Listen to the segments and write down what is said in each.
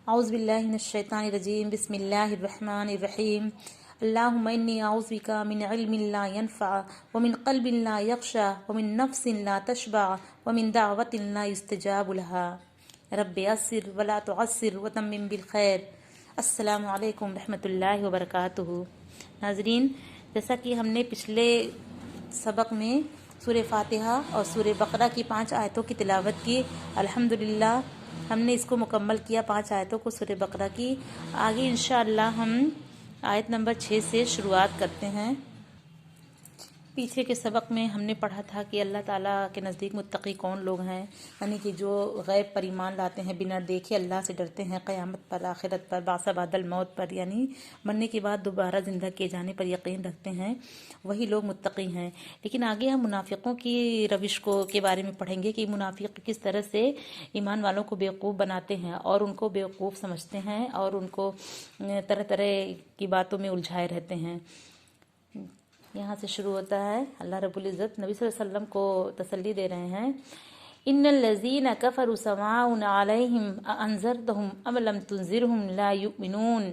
اعوذ باللہ من الشیطان الرجیم بسم اللہ الرحمن الرحیم اللہم انی اعوذ بک من علم لا ينفع ومن قلب لا يخشع ومن نفس لا تشبع ومن دعوت لا يستجاب لها رب یسر ولا تعسر وتمم بالخیر۔ السلام علیکم رحمۃ اللہ وبرکاتہ۔ ناظرین، جیسا کہ ہم نے پچھلے سبق میں سورہ فاتحہ اور سورہ بقرہ کی 5 آیتوں کی تلاوت کی، الحمدللہ ہم نے اس کو مکمل کیا، 5 آیتوں کو سورہ بقرہ کی۔ آگے انشاءاللہ ہم آیت نمبر 6 سے شروعات کرتے ہیں۔ پیچھے کے سبق میں ہم نے پڑھا تھا کہ اللہ تعالیٰ کے نزدیک متقی کون لوگ ہیں، یعنی کہ جو غیب پر ایمان لاتے ہیں، بنا دیکھے اللہ سے ڈرتے ہیں، قیامت پر، آخرت پر، بعث بعد الموت پر، یعنی مرنے کے بعد دوبارہ زندہ کیے جانے پر یقین رکھتے ہیں، وہی لوگ متقی ہیں۔ لیکن آگے ہم منافقوں کی روش کے بارے میں پڑھیں گے کہ منافق کس طرح سے ایمان والوں کو بیوقوف بناتے ہیں اور ان کو بیوقوف سمجھتے ہیں اور ان کو طرح طرح کی باتوں میں الجھائے رہتے ہیں۔ یہاں سے شروع ہوتا ہے، اللہ رب العزت نبی صلی اللہ علیہ وسلم کو تسلی دے رہے ہیں، ان الذین کفروا سواء علیہم اانذرتہم ام لم تنذرہم لا یؤمنون۔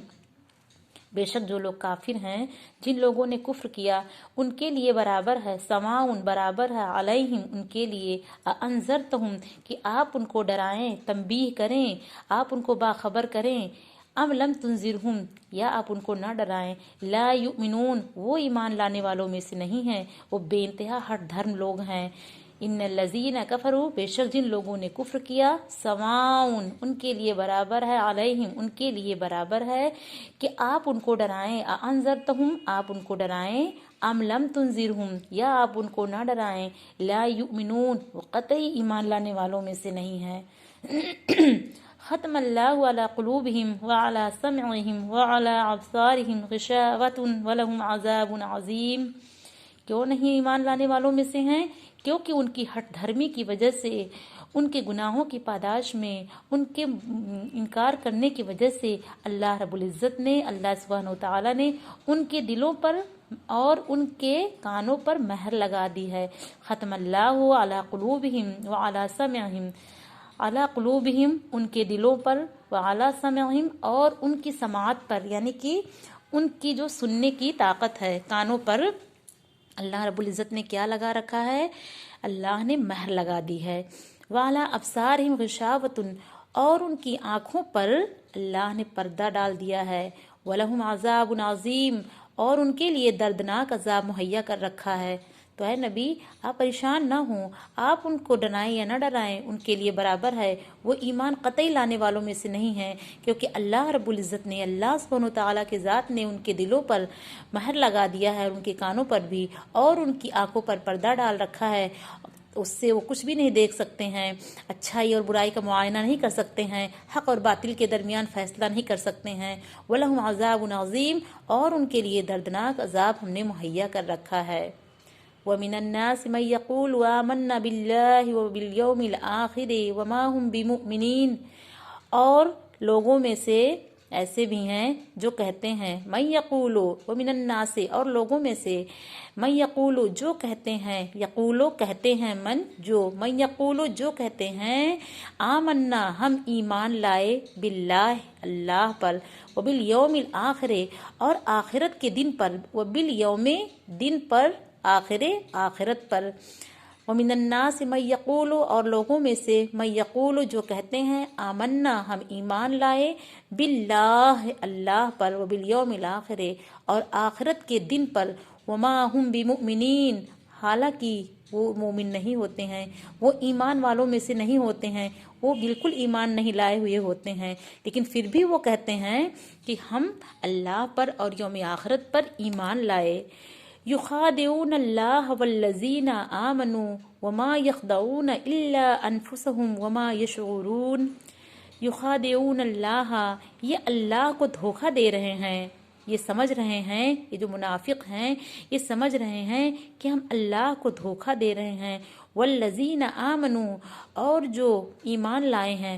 بے شک جو لوگ کافر ہیں، جن لوگوں نے کفر کیا، ان کے لیے برابر ہے، سواء برابر ہے، علیہم ان کے لیے، اانذرتہم کہ آپ ان کو ڈرائیں، تنبیہ کریں، آپ ان کو باخبر کریں، ام لم تنذرہم یا آپ ان کو نہ ڈرائیں، لا یؤمنون وہ ایمان لانے والوں میں سے نہیں ہیں، وہ بے انتہا ہٹ دھرم لوگ ہیں۔ ان الذین کفروا بے شک جن لوگوں نے کفر کیا، سواء ان کے لیے برابر ہے، علیہم ان کے لیے برابر ہے کہ آپ ان کو ڈرائیں، انذرتہم آپ ان کو ڈرائیں، ام لم تنذرہم یا آپ ان کو نہ ڈرائیں، لا یؤمنون وہ قطعی ایمان لانے والوں میں سے نہیں ہیں۔ ختم اللہ علی قلوبہم وعلی سمعہم وعلی ابصارہم غشاوۃ ولہم عذاب عظیم۔ کیوں نہیں ایمان لانے والوں میں سے ہیں؟ کیونکہ ان کی ہٹ دھرمی کی وجہ سے، ان کے گناہوں کی پاداش میں، ان کے انکار کرنے کی وجہ سے اللہ رب العزت نے، اللہ سبحانہ وتعالی نے ان کے دلوں پر اور ان کے کانوں پر مہر لگا دی ہے۔ ختم اللہ علی قلوبہم وعلی سمعہم، علی قلوبہم ان کے دلوں پر، وعلی سمعہم اور ان کی سماعت پر، یعنی کہ ان کی جو سننے کی طاقت ہے، کانوں پر اللہ رب العزت نے کیا لگا رکھا ہے؟ اللہ نے مہر لگا دی ہے۔ وعلی ابصارہم غشاوۃ اور ان کی آنکھوں پر اللہ نے پردہ ڈال دیا ہے۔ ولہم عذاب عظیم اور ان کے لیے دردناک عذاب مہیا کر رکھا ہے۔ تو اے نبی آپ پریشان نہ ہوں، آپ ان کو ڈرائیں یا نہ ڈرائیں ان کے لیے برابر ہے، وہ ایمان قطعی لانے والوں میں سے نہیں ہیں، کیونکہ اللہ رب العزت نے، اللہ سبحانہ وتعالیٰ کے ذات نے ان کے دلوں پر مہر لگا دیا ہے، ان کے کانوں پر بھی اور ان کی آنکھوں پر پردہ ڈال رکھا ہے، اس سے وہ کچھ بھی نہیں دیکھ سکتے ہیں، اچھائی اور برائی کا معائنہ نہیں کر سکتے ہیں، حق اور باطل کے درمیان فیصلہ نہیں کر سکتے ہیں۔ وَلَهُمْ عَذَابٌ عَظِيمٌ اور ان کے لیے دردناک عذاب ہم نے مہیا کر رکھا ہے۔ وَمِنَ النَّاسِ مَن يَقُولُ آمَنَّا بِاللَّهِ وَبِالْيَوْمِ الْآخِرِ وَمَا هُمْ بِمُؤْمِنِينَ اور لوگوں میں سے ایسے بھی ہیں جو کہتے ہیں، من یقولو ومن الناس اور لوگوں میں سے، من یقولو جو کہتے ہیں، یقولو کہتے ہیں، من یقولو جو کہتے ہیں، آمنا ہم ایمان لائے، باللہ اللہ پر، وبالیوم الآخر اور آخرت کے دن پر، وبالیوم دن پر، آخرت پر۔ ومن الناس من یقول اور لوگوں میں سے، من یقول جو کہتے ہیں، آمنا ہم ایمان لائے، باللہ اللہ پر، وبالیوم الآخر اور آخرت کے دن پر، وما ہم بمؤمنین حالانکہ وہ مومن نہیں ہوتے ہیں، وہ ایمان والوں میں سے نہیں ہوتے ہیں، وہ بالکل ایمان نہیں لائے ہوئے ہوتے ہیں، لیکن پھر بھی وہ کہتے ہیں کہ ہم اللہ پر اور یوم آخرت پر ایمان لائے۔ یخادعون اللہ والذین آمنوا وما یخدعون الا انفسهم وما یشعرون۔ یخادعون اللہ یہ اللہ کو دھوکہ دے رہے ہیں، یہ سمجھ رہے ہیں، یہ جو منافق ہیں یہ سمجھ رہے ہیں کہ ہم اللہ کو دھوکہ دے رہے ہیں، والذین آمنوا اور جو ایمان لائے ہیں